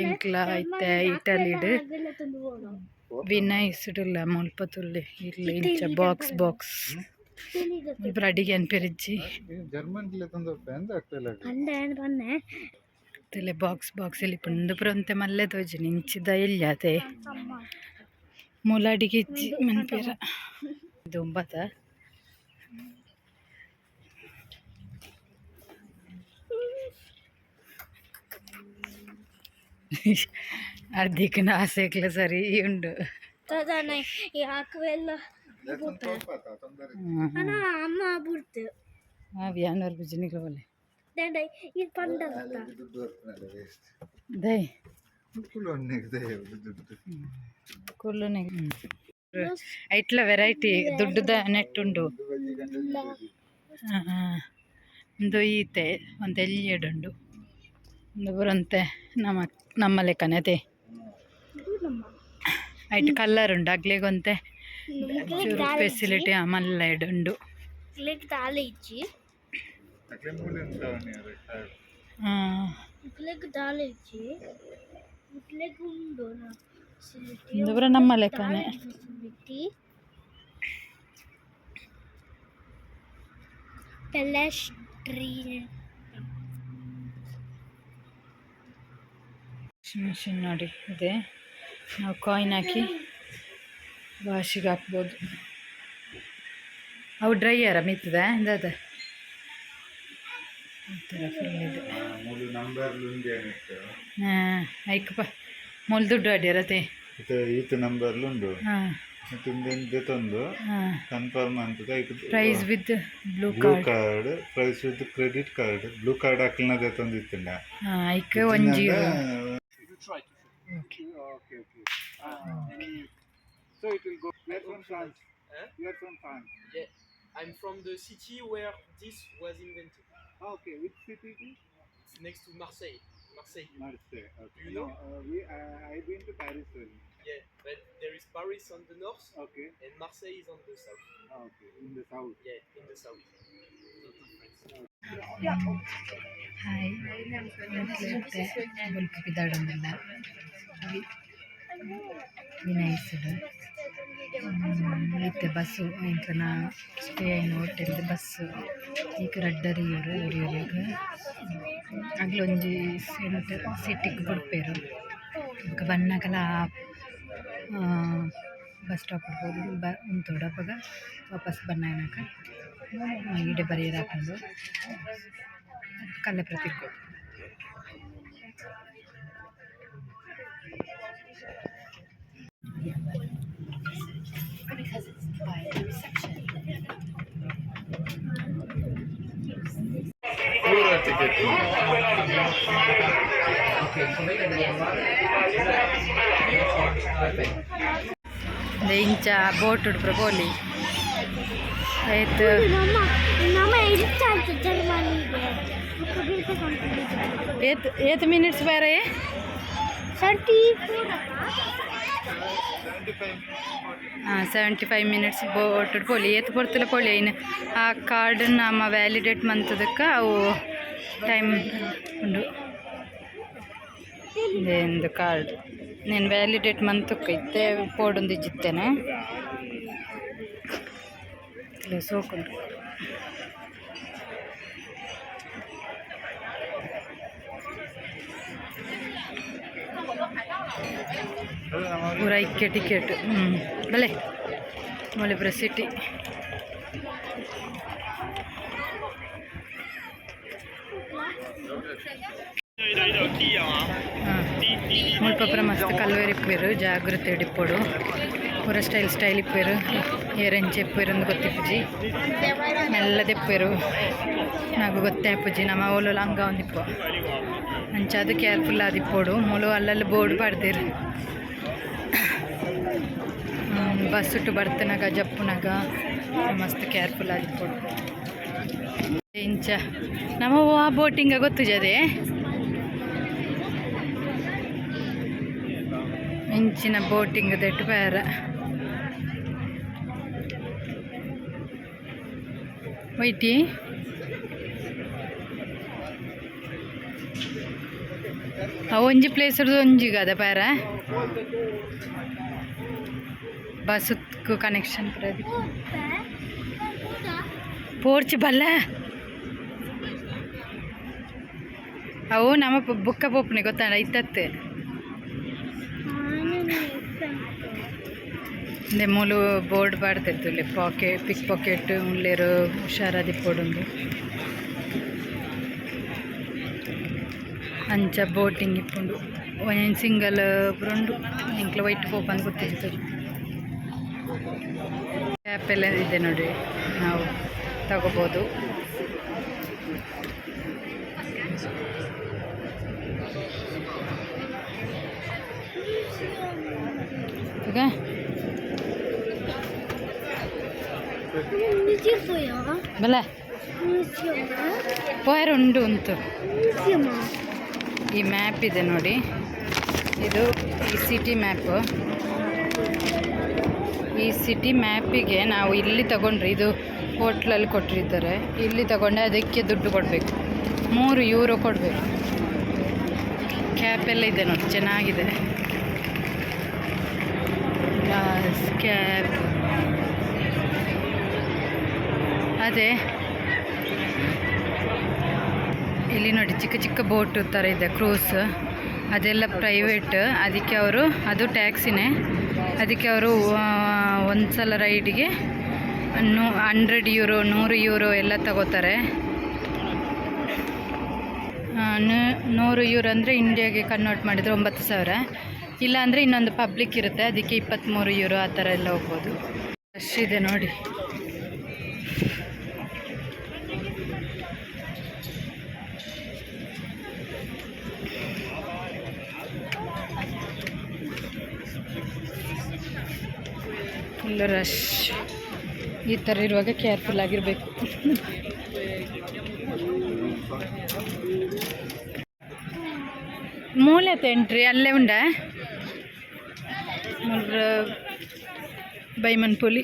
ಇಂಕ್ಲ ಐತೆ ಇಟಲಿಡ್ ವಿನಯ್ ಇಸುಡಿಲ್ಲ ಮುಲ್ಪ ತುಳ್ಳಿ ಇಲ್ಲಿ ಇಂಚ ಬಾಕ್ಸ್ ಬಾಕ್ಸ್ ಇಬ್ಬರು ಅಡಿಗೆ ಅನ್ಪಿರಿಜ್ಜಿ ತಲೆ ಬಾಕ್ಸ್ ಬಾಕ್ಸ್ ಇಲ್ಲಿ ಪುಂಡು ಪುರಂತೆ ಮಲ್ಲೆ ತೋಜಿ ನಿಂಚಿದ ಇಲ್ಲಿ ಅದೇ ಮೂಲ ಅಡಿಗೆ ಇಜ್ಜಿ ಮನ್ಪೇರ ಇದು ಒಂಬತ್ತ ಅರ್ಧಿಕ್ನ ಆಸೆಕ್ಲ ಸರಿ ಉಂಡು ಅಮ್ಮ ಬಿಡ್ತು ವ್ಯಾನರ್ ಬಿಜಿನಿಗೆ ಬೋಲೆ ದೈ ಕುಲ್ಲುನೆ ಐಟ್ಲ ವೆರೈಟಿ ದುಡ್ಡುದ ನೆಟ್ಟುಂಡು ಒಂದು ಈತೆ ಒಂದು ಎಲ್ಲಿಯಡುಂಡು ಒಂದು ಬರಂತೆ ನಮ್ಮ ಲೆಕ್ಕನತೆ ಐಟ್ ಕಲ್ಲರ್ ಉಂಡು ಅಗ್ಲಿಗೊಂತೆ ಚೂರು ಫೆಸಿಲಿಟಿ ಮಲ್ಲ ಇಡುಂಡು ಇಂದವರ ನಮ್ಮ ಲೆಕ್ಕನೆ ಮಿಷಿನ್ ನೋಡಿ ಇದೆ ನಾವು ಕಾಯಿನ್ ಹಾಕಿ ವಾಶಿಗೆ ಹಾಕ್ಬೋದು ಅವು ಡ್ರೈಯರ ಮಿತ್ತದ ಇಂದದ ಹಾಂ ಐಕಪ್ಪ ಮೊಲ್ ದುಡ್ಡು ಅಡ್ಯಾರತೆ ಈತ ನಂಬರ್ಲುಂಡು ತಂದು ಕನ್ಫರ್ಮ್ ಅಂತದ price with blue card price with credit card blue card ಹಾಕ್ಲನದ ತಂದಿತ್ತಂಡ ಐಕ ಒಂಜಿ So it will go. We are from France. We are from France. Yeah, I'm from the city where this was invented. Okay, which city it is? It's next to Marseille. Marseille. Marseille. Okay. You know? I've been to Paris only. Yeah, but there is Paris on the north. Okay. And Marseille is on the south. Okay, in the south. Yeah, in the south. Hi ಬುಲ್ಪು ಪಿದಾಡೊಂದಿಲ್ಲ ವಿನಯಿಸುಡು ಇತ್ತೆ bus ಇಂಕನ stay ಆಯ್ನ ಹೋಟೆಲ್ದು bus ಈಗ ರಡ್ಡರಿಯೂರು ಊರಿಗೆ ಅಗ್ಲೊಂಜಿ ಸಿಟಿಗೆ ಬಿಡ್ಪೇರು ಈಗ ಬನ್ನಕಲ ಬಸ್ ಸ್ಟಾಪ್ ಇಡ್ಬೋದು ಉಂತೋಡಪ್ಪಾಗ ವಾಪಸ್ ಬನ್ನಾಯನಾಕ ಈಡೆ ಬರೆಯರು ಹಾಕೊಂಡು ಕಲ್ಲೆ ಪ್ರತಿರ್ಬೋದು ಇಂಚ ಬೋಟ್ ಉಡ್ಪ್ರ ಬೋಲಿ ಆಯ್ತು ಏತ್ ಮಿನಿಟ್ಸ್ ಬೇರೆ 75 ಮಿನಿಟ್ಸ್ ಬೋಟ್ ಪೋಲಿ ಏತ್ ಬರ್ತಿಲ್ಲ ಪೋಲಿ ಐನು ಆ ಕಾರ್ಡ್ ನಮ್ಮ ವ್ಯಾಲಿಡೇಟ್ ಮಂತದಕ್ಕೆ ಅವು ಟೈಮ್ ಉಂಡು ಇದೇಂದು ಕಾರ್ಡ್ నేను ವ್ಯಾಲಿಡೇಟ್ ಮಂತಕ್ಕೈತೆ ಪೋಡೊಂದು ಇಜ್ಜಿತ್ತೇನೆ ಇಲ್ಲ ಸೋಕೊಂಡು ಪೂರ ಇಕ್ಕೆ ಟಿಕೆಟ್ ಬಲೆ ಮೊಳೆಪುರ ಸಿಟಿ ಮುಳ್ಪಪುರ ಮಸ್ತ್ ಕಲ್ವೇರು ಇಪ್ಪೇರು ಜಾಗೃತಿ ಡಿಪ್ಪೋಡು ಪೂರ ಸ್ಟೈಲ್ ಇಪ್ಪೇರು ಏರೆಂಚೆ ಇಪ್ಪೇರು ಒಂದು ಗೊತ್ತಿಪ್ಪುಜಿ ಮೆಲ್ಲ ತಿಪ್ಪೇರು నాకు ಗೊತ್ತೇ ಅಪ್ಪುಜಿ ನಮ್ಮ ಓಲು ಲಂಗ ಒಂದಿಪ್ಪು ಅಂಚಾದು ಕೇರ್ಫುಲ್ ಆದಿಪ್ಪೋಡು ಮೂಲು ಅಲ್ಲಲ್ಲಿ ಬೋರ್ಡ್ ಪಡ್ದಿರು ಬಸ್ ಇಟ್ಟು ಬರ್ತನಾಗ ಜಪ್ಪುನಾಗ ಮಸ್ತ್ ಕೇರ್ಫುಲ್ ಆದಿಪ್ಪೋಡು ಇಂಚ ನಮ್ಮ ಆ ಬೋಟಿಂಗ ಗೊತ್ತು ಜದೆ ಇಂಚಿನ ಬೋಟಿಂಗ್ ದೆಟ್ಟು ಬೇರ ವೈಟಿ ಒಂಜಿ ಪ್ಲೇಸ್ ಒಂಜಿಗೆ ಅದ ಬೇರ ಬಸ್ಸು ಕನೆಕ್ಷನ್ ಪೋರ್ಚ್ ಬಲ್ಲ ಅವು ನಮ್ಮ ಬುಕ್ಕ ಪೋಪ್ನೆ ಗೊತ್ತಾಡ ಇತ್ತತ್ತೆ ಮೂಲು ಬೋರ್ಡ್ ಪಾಡ್ತಿತ್ತು ಇಲ್ಲಿ ಪಿಕ್ ಪಾಕೆಟ್ ಉಳ್ಳೇರು ಹುಷಾರಾದಿ ಪೋಡುಂದು ಅಂಚ ಬೋಟಿಂಗ್ ಇಪ್ಪುಂಡು ಒಂದೊಂದು ಸಿಂಗಲ್ ಬುರುಂಡು ಇಂಕ್ಲ ವೈಟ್ ಪೋಪ್ ಅಂತ ಗೊತ್ತಿರ್ತದೆ ಕ್ಯಾಪ್ ಎಲ್ಲ ಇದೆ ನೋಡಿ ನಾವು ತಗೋಬೋದು ಈಗ ಬಲ ಉಂಟು ಉಂಟು ಈ ಮ್ಯಾಪ್ ಇದೆ ನೋಡಿ ಇದು ಈ ಸಿಟಿ ಮ್ಯಾಪು ಈ ಸಿಟಿ ಮ್ಯಾಪಿಗೆ ನಾವು ಇಲ್ಲಿ ತಗೊಂಡ್ರೆ ಇದು ಹೋಟ್ಲಲ್ಲಿ ಕೊಟ್ಟಿರ್ತಾರೆ ಇಲ್ಲಿ ತಗೊಂಡೆ ಅದಕ್ಕೆ ದುಡ್ಡು ಕೊಡಬೇಕು €3 ಕೊಡಬೇಕು ಕ್ಯಾಪ್ ಎಲ್ಲ ಇದೆ ನೋಡಿ ಚೆನ್ನಾಗಿದೆ ಕ್ಯಾಪ್ ಅದೇ ಇಲ್ಲಿ ನೋಡಿ ಚಿಕ್ಕ ಚಿಕ್ಕ ಬೋಟ್ ಥರ ಇದೆ ಕ್ರೂಸ್ ಅದೆಲ್ಲ ಪ್ರೈವೇಟ್ ಅದಕ್ಕೆ ಅವರು ಅದು ಟ್ಯಾಕ್ಸಿನೇ ಅದಕ್ಕೆ ಅವರು ಒಂದು ಸಲ ರೈಡಿಗೆ €100 €100 ಎಲ್ಲ ತಗೋತಾರೆ €100 ಅಂದರೆ ಇಂಡಿಯಾಗೆ ಕನ್ವರ್ಟ್ ಮಾಡಿದರೆ 9,000 ಇಲ್ಲ ಅಂದರೆ ಇನ್ನೊಂದು ಪಬ್ಲಿಕ್ ಇರುತ್ತೆ ಅದಕ್ಕೆ €23 ಆ ಥರ ಎಲ್ಲ ಹೋಗ್ಬೋದು ರಶ್ ಇದೆ ನೋಡಿ ಫುಲ್ ರಶ್ ಈ ಥರ ಇರುವಾಗ ಕೇರ್ಫುಲ್ ಆಗಿರಬೇಕು ಮೂಲೆತ ಎಂಟ್ರಿ ಅಲ್ಲೇ ಉಂಡ ಬೈಮನ್ ಪುಲಿ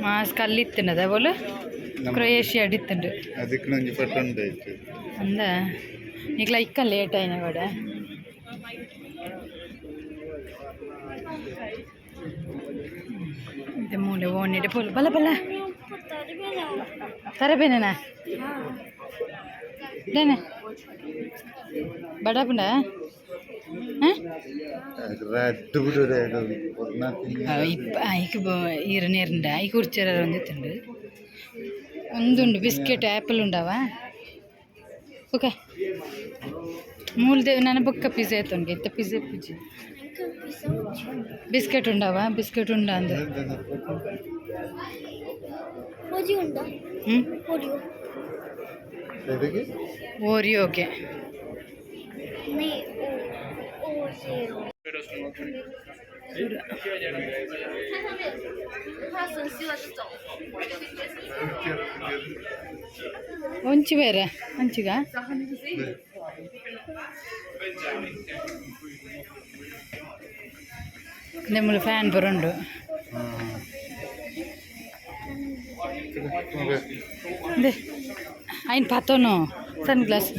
ಮಾಸ್ಕ್ ಅಲ್ಲಿ ಇತ್ತಿನದ ಬೋಲು ಕ್ರೊಯೇಷಿಯಾ ಅಡಿತ್ತುಂಡು ಅಂದ ಈಗ ಇಕ್ಕ ಲೇಟ್ ಆಯ್ನ ಕೂಡ ಇದು ಮೂಲೆ ಓಣಿಡೆ ಪೋಲು ಬಲ ಬಲ ತರಬೇನೇನಾ ಇದೇನೆ ಬಡಪುಂಡ ಈರನೇರುಂಡ ಈ ಕುರ್ಚರ ಒಂದಿತ್ತುಂಡು ಒಂದುಂಡು ಬಿಸ್ಕೆಟ್ ಆ್ಯಪಲ್ ಉಂಡವ ಓಕೆ ಮೂಲ್ದೆ ನನ್ನ ಬೊಕ್ಕ ಪಿಜ್ಜಾ ಆಯ್ತು ಇತ್ತ ಪಿಜ್ಜಾ ಪೂಜಿ ಬಿಸ್ಕೆಟ್ ಉಂಡವ ಬಿಸ್ಕೆಟ್ ಉಂಡ ಅಂದ ಓರಿಯೋಗೆ ಒಂಚಿ ಬೇರೆ ಒಂಚಿಗ ನಮ್ಮ ಫ್ಯಾನ್ ಬರೋಂಡು ಅದೇ ఆయన పతను సన్ గ్లాస్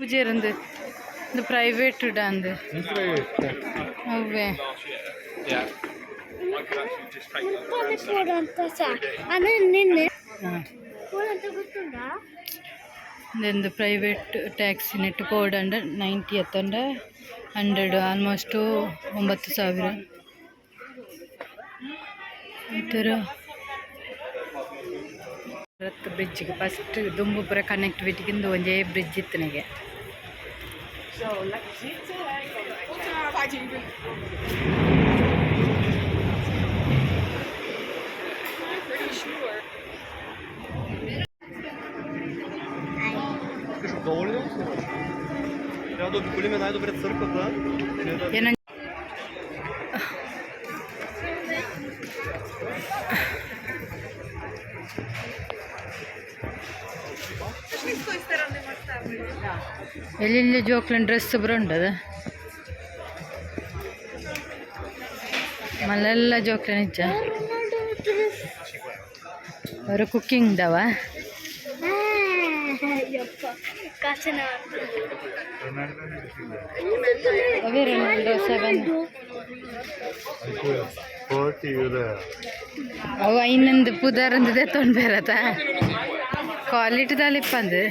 ವಿಜಯರಂದು ಇದು ಪ್ರೈವೇಟ್ ಅಂದು ಅವೇ ಇದೊಂದು ಪ್ರೈವೇಟ್ ಟ್ಯಾಕ್ಸಿ ನೆಟ್ಟು ಕೋಡ್ ಅಂಡ್ 90 ಎತ್ತಂಡ 100 ಆಲ್ಮೋಸ್ಟು 9,000 ಈ ಥರ ರತ್ ಬ್ರಿಡ್ಜಿಗೆ ಫಸ್ಟ್ ದುಂಬುಪುರ ಕನೆಕ್ಟಿವಿಟಿಗಿಂದು ಒಂದೇ ಬ್ರಿಡ್ಜ್ ಇತ್ತು ನನಗೆ ಏನೋ ಎಲ್ಲೆಲ್ಲಿ ಜೋಕ್ಲನ್ ಡ್ರೆಸ್ ಬರ ಉಂಟದ ಮಳೆಲ್ಲ ಜೋಕ್ಲನ್ ಇಚ್ಚ ಅವರು ಕುಕ್ಕಿಂಗ್ ದವ ಅವೇ ರೊನಾಲ್ಡೋ 7 €40 ಅವ ಇನ್ನೊಂದು ಪುದಾರಂದು ತೆತ್ತೊಂಡು ಬೇರತ ಕ್ವಾಲಿಟಿ ದಾಲಿಪ್ಪಂದು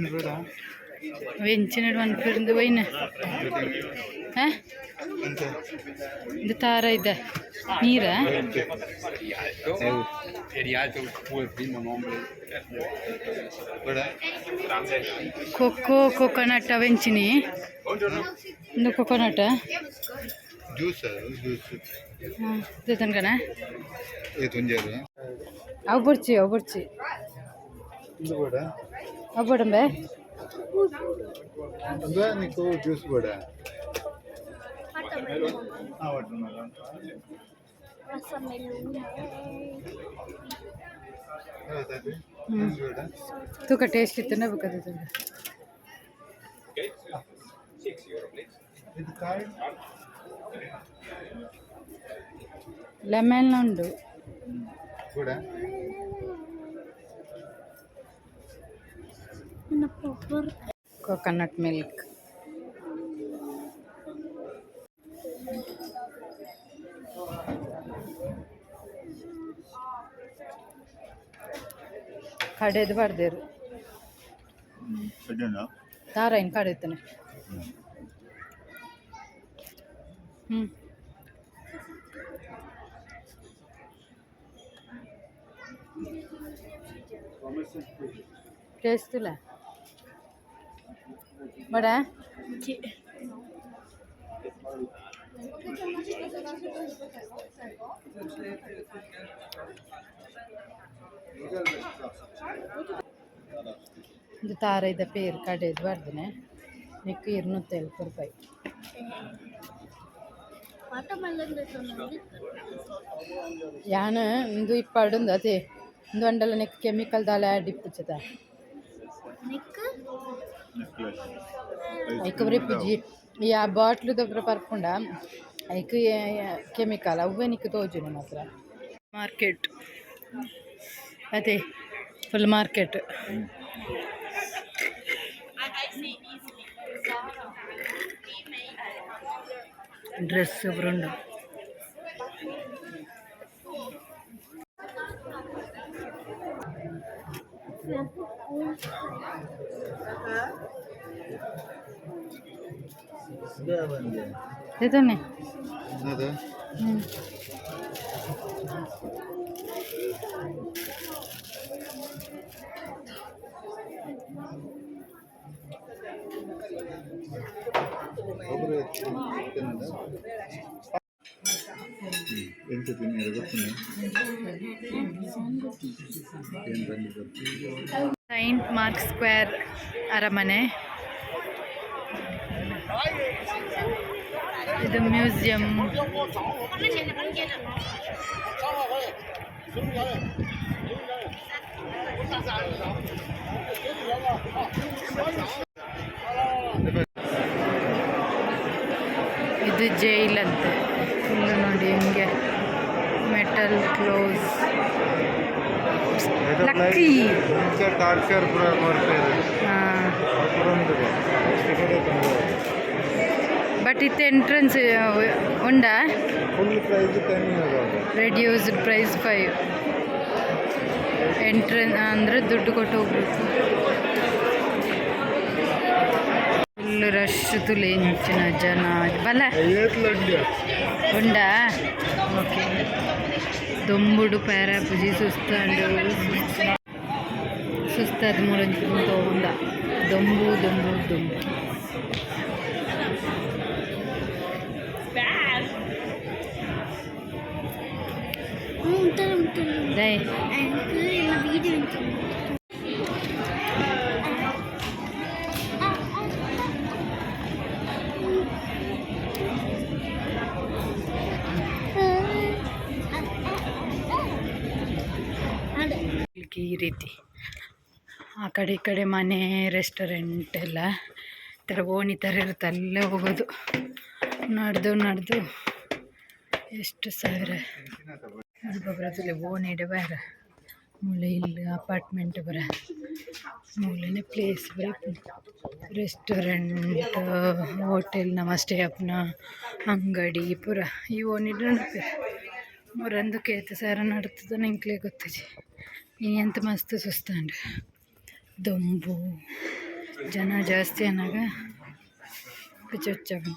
ಬೇಡ ವೆಂಚಿನಡು ಅನ್ಪಿருந்து ವೈನ ಹಾಂ ಇದು ತಾರ ಇದೆ ನೀರ ಕೋಕೋನಟ್ ವೆಂಚಿನಿ ಒಂದು ಕೋಕೋನಟ್ ಜ್ಯೂಸ್ ಹಾಂ ಇದು ತನಕನ ತುಂಜಾರು ಅವು ಬುರ್ಚಿ ಇದು ಬೇಡ ಅವು ಬಡಂಬೆ నీకు జ్యూస్ కూడా ತೂಕ ಟೇಸ್ಟ್ ಇತ್ತು ಬೇಕಾದ ಲೆಮನ್ ಉಂಡು ಕೂಡ ಕೋಕೋನಟ್ ಮಿಲ್ಕ್ ಕಡೆದು ಬರ್ದೇರು ತಾರ ಇನ್ನು ಕಡೆತಾನೆ ಹ್ಞೂ ಟೇಸ್ಟ್ ಇಲ್ಲ ಬಡ ಇದು ತಾರ ಇದ್ದ ಪೇರು ಕಡೆದು ಬರ್ದೇನೆ ನಿಕ್ಕು 250 ರೂಪಾಯಿ ಯಾನ ಇಂದು ಇಪ್ಪಡುಂದು ಅದೇ ಇಂದು ಅಂಡಲ ನೆಕ್ ಕೆಮಿಕಲ್ ದಾಲ ಆ್ಯಡ್ ಇಪ್ಪುಚ್ಚದ ಐಕ ಬರೀ ಪುಜಿ ಈ ಆ ಬಾಟ್ಲು ದೊಬ್ಬರ ಪರ್ಪುಂಡ ಐಕ ಕೆಮಿಕಲ್ ಅವೇ ನಿಕ್ಕು ತೋಜು ನಿಮ್ಮ ಹತ್ರ ಮಾರ್ಕೆಟ್ ಅದೇ ಫುಲ್ ಮಾರ್ಕೆಟ್ ಡ್ರೆಸ್ ಬರುಂಡು ಇದನ್ನೇ ಎಂತ ತಿನ್ನೋದು ಗೊತ್ತಿಲ್ಲ ಸೈಂಟ್ ಮಾರ್ಕ್ ಸ್ಕ್ವೇರ್ ಅರಮನೆ ಇದು ಮ್ಯೂಸಿಯಂ ಇದು ಜೈಲ್ ಅಂತೆ ಫುಲ್ಲು ನೋಡಿ ಹಿಂಗೆ ಮೆಟಲ್ ಕ್ಲೋಸ್ ಲಕ್ಕಿ ಟಾರ್ಚರ್ ಬಟ್ ಇತ್ತು ಎಂಟ್ರೆನ್ಸ್ ಉಂಡಾ full price 10 reduced price 5 entrance ಅಂದರೆ ದುಡ್ಡು ಕೊಟ್ಟು ಹೋಗ್ಬೇಕು ಫುಲ್ಲು ರಶ್ ತುಲಿ ಹೆಚ್ಚಿನ ಜನ ಬಲ ಉಂಡಾ ಓಕೆ ದೊಂಬುಡು ಪ್ಯಾರಾಪುಜಿ ಸುಸ್ತಾದ ಮೂಲಂಚು ಉಂಡ ದೊಂಬು ದೊಂಬು ದೊಂಬು ದೈ ಹೋಗ್ಲಿಕ್ಕೆ ಈ ರೀತಿ ಆ ಕಡೆ ಈ ಕಡೆ ಮನೆ ರೆಸ್ಟೋರೆಂಟ್ ಎಲ್ಲ ಥರ ಓಣಿ ಥರ ಇರುತ್ತೆ, ಅಲ್ಲೇ ಹೋಗೋದು. ನಡೆದು ಎಷ್ಟು ಸಾವಿರ ಬರೋದಿಲ್ಲ ಓಣಿ ಬೇಡ ಮೂಲೆ ಇಲ್ಲಿ ಅಪಾರ್ಟ್ಮೆಂಟ್ ಬರ ಮೂಲೆನೇ ಪ್ಲೇಸ್ ಬರ ರೆಸ್ಟೋರೆಂಟ್ ಹೋಟೆಲ್ ನಮಸ್ತೆ ಅಪ್ನ ಅಂಗಡಿ ಪೂರ ಈ ಓಣಿಡು ಮೂರಂದು ಕೇತ ಸಾರ ನಡ್ತದ ನಿಂಕ್ಲೇ ಗೊತ್ತಜಿ. ಈ ಎಂತ ಮಸ್ತ್ ಸುಸ್ತಾಂಡ್ ದೊಂಬು ಜನ ಜಾಸ್ತಿ ಅನ್ನಾಗ ಪಿಚ್ಚುಚ್ಚಂಡು.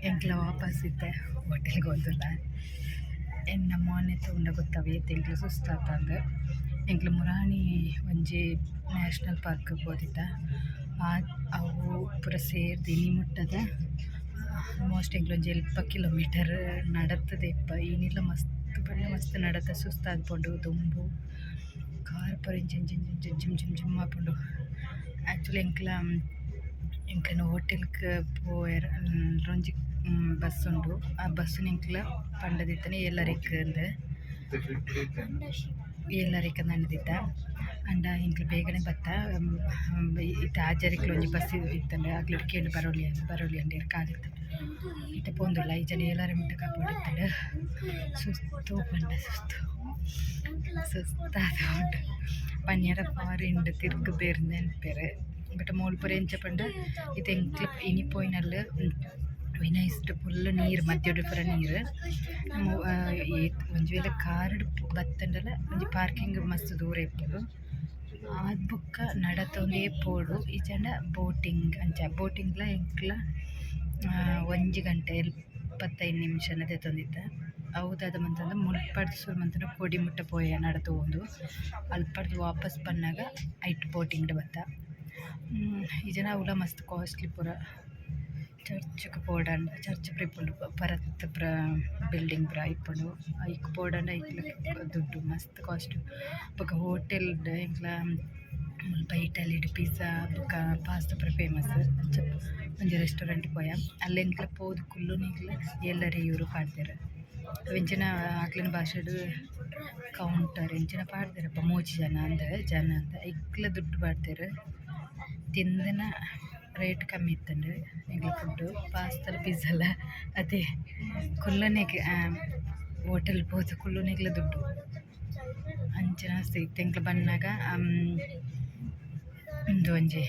ಎಂಕ್ಲ ವಾಪಸ್ ಇತ್ತೆ ಹೋಟೆಲ್ಗೆ ಹೋದಲ್ಲ ಎನ್ನ ಮೊನ್ನೆ ತೊಂಡ ಗೊತ್ತವೆ ಎಂಕ್ಲು ಸುಸ್ತಾತಂದ ಎಂಕ್ಲು ಮುರಾಣಿ ಒಂಜಿ ನ್ಯಾಷನಲ್ ಪಾರ್ಕ್ ಹೋದಿತ್ತ. ಅವು ಪೂರ ಸೇರ್ದು ಇನಿ ಮುಟ್ಟದ ಆಲ್ಮೋಸ್ಟ್ ಎಂಕ್ಲೊಂಜಿ 70 ಕಿಲೋಮೀಟರ್ ನಡತ್ತದೆ. ಏನಿಲ್ಲ ಮಸ್ತ್ ಬಣ್ಣ ಮಸ್ತ್ ನಡತ ಸುಸ್ತಾದ್ಪುಂಡು ದುಂಬು ಕಾರ್ ಪೂರ ಜಿಮ್ ಆಪುಂಡು. ಆ್ಯಕ್ಚುಲಿ ಎಂಕ್ಲನ ಹೋಟೆಲ್ಗೆ ಪೋಯರ್ ಒಂಜಿ ಬಸ್ ಉಂಡು. ಆ ಬಸ್ಸು ಎಂಕ್ಲ ಪಂಡದಿತ್ತನೆ ಎಲ್ಲರಿಕ ನಡೆದಿದ್ದ ಅಂಡ ಎಂಕ್ಲು ಬೇಗನೆ ಬತ್ತ ಇತ್ತ ಆಜರಿಕ್ಲ ಒಂಜಿ ಬಸ್ ಇತ್ತಂಡೆ ಆಗ್ಲು ಕೇಳಿ ಬರೋಲಿ ಅಂಡೇರು ಕಾಲಿತ್ತು ಇತ್ತ ಪೋಂದುಲ್ಲ ಈ ಜನ ಎಲ್ಲರ ಮಿಟ್ಟ ಕಾಪಾಡಿತ್ತಂಡೆ ಸುಸ್ತು ಪಂಡ ಸುಸ್ತಾದ ಉಂಟು ಪನ್ಯರ ಪಾರಿಂಡು ತಿರ್ಗು ಬೇರೆ ನೆನ್ಪೇರೆ ಬಟ್ ಮೂಲ್ಪುರ ಎಂಚ ಪಂಡ ಇದು ಎಂಕ್ಲು ಇನಿಪೋಯಿನಲ್ಲಿ ವಿನಯಿಸ್ಟು ಫುಲ್ ನೀರು ಮಧ್ಯೋಡು ಪೂರ ನೀರು. ಒಂಜಿ ವೇಳೆ ಕಾರ್ ಬತ್ತಂಡಲ ಒಂಜಿ ಪಾರ್ಕಿಂಗ್ ಮಸ್ತ್ ದೂರ ಇಪ್ಪುಡು. ಆದ್ ಬುಕ್ಕ ನಡತೊಂದೇ ಪೋಡು ಈ ಜನ ಬೋಟಿಂಗ್ ಅಂಚ ಬೋಟಿಂಗ್ಲ ಎಂಕ್ಲ 1 ಗಂಟೆ 25 ನಿಮಿಷನದೇ ತಂದಿದ್ದ. ಹೌದಾದ ಮಂತಂದ ಮುಲ್ಪಡ್ದು ಸುರು ಮಂತನ ಕೊಡಿ ಮುಟ್ಟ ಪೋಯ ನಡತು ಒಂದು ಅಲ್ಪಡ್ದು ವಾಪಸ್ ಬಂದಾಗ ಐಟ್ ಬೋಟಿಂಗ್ ಬತ್ತ. ಈ ಜನ ಅವಳ ಮಸ್ತ್ ಕಾಸ್ಟ್ಲಿ ಪೂರ ಚರ್ಚ್ಗೆ ಪೋಡಂಡ ಚರ್ಚ್ ಪ್ರಿಪುಂಡು ಪರತ್ ಬಿಲ್ಡಿಂಗ್ ಪೂರ ಇಪ್ಪುಂಡು ಐಕ್ ಪೋಡಂಡ ಐಕ್ಲ ದುಡ್ಡು ಮಸ್ತ್ ಕಾಸ್ಟ್. ಬೊಕ ಹೋಟೆಲ್ ಎಂಕ್ಲ ಮುಲ್ಪ ಇಟಾಲಿಡ್ ಪಿಜ್ಜಾ ಬೊಕ ಪಾಸ್ತಾ ಪೂರ ಫೇಮಸ್. ಒಂಜಿ ರೆಸ್ಟೋರೆಂಟ್ ಪೋಯ ಅಲ್ಲಿ ಎಂಕ್ಲ ಪೋದು ಕುಲ್ಲು ನಿಕ್ಲ ಎಲ್ಲರೇ ಇವರು ಪಾಡ್ದೆರ್ ಎಂಚಿನ ಆಕ್ಲಿನ ಭಾಷೆಡು ಕೌಂಟರ್ ಎಂಚಿನ ಪಾಡ್ದೆರಪ್ಪ ಮೂಜಿ ಜನ ಅಂತ ಐಕ್ಲ ದುಡ್ಡು ಪಾಡ್ದೆರ್. ತಿಂದಿನ ರೇಟ್ ಕಮ್ಮಿ ಇತ್ತಂಡು ಎಂಕ್ಲ ಫುಡ್ಡು ಪಾಸ್ತಾ ಪಿಜ್ಜಲ್ಲ ಅದೇ ಕುಲ್ಲನೆಗೆ ಹೋಟೆಲ್ ಪೋದು ಕುಲ್ಲುನೆಗ್ಲ ದುಡ್ಡು ಅಂಚಿನ ಇತ್ತು. ಎಂಕ್ಲ ಬನ್ನಾಗ ಒಂದು ಒಂಜಿ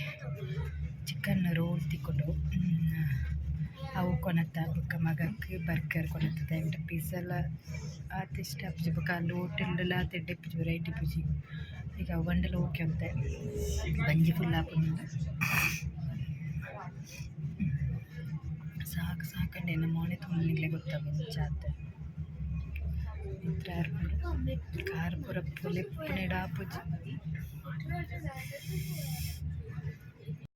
ಚಿಕನ್ ರೋಲ್ ತಿಕ್ಕೊಂಡು ಅವು ಕೊನತ್ತ ಬೊಕ್ಕ ಮಗಕ್ಕೆ ಬರ್ಗರ್ ಕೊನತ್ತದ ಎಂಟ ಪಿಜ್ಜಲ್ಲ ಆತಿಷ್ಟ ಅಪ್ಪುಜಿ ಬೊಕ ಅಲ್ಲಿ ಹೋಟೆಲ್ಡೆಲ್ಲ ಆತಿಡ್ಡೆ ಇಪ್ಪುಜಿ ವೆರೈಟಿ ಪುಜಿ ಈಗ ಅವಂಡೆಲ್ಲ ಓಕೆ ಅಂತ ಬಂಜಿ ಫುಲ್ ಹಾಕೊಂಡು ಸಾಕಂಡೆ ನಮ್ಮ ಮನೆ ತುಂಬ ಗೊತ್ತಾಗ ಚಾತ ಕಾರ್ ಪೂರ ಪುಲೆ ಪುನೆಡ ಆಪುಜಿ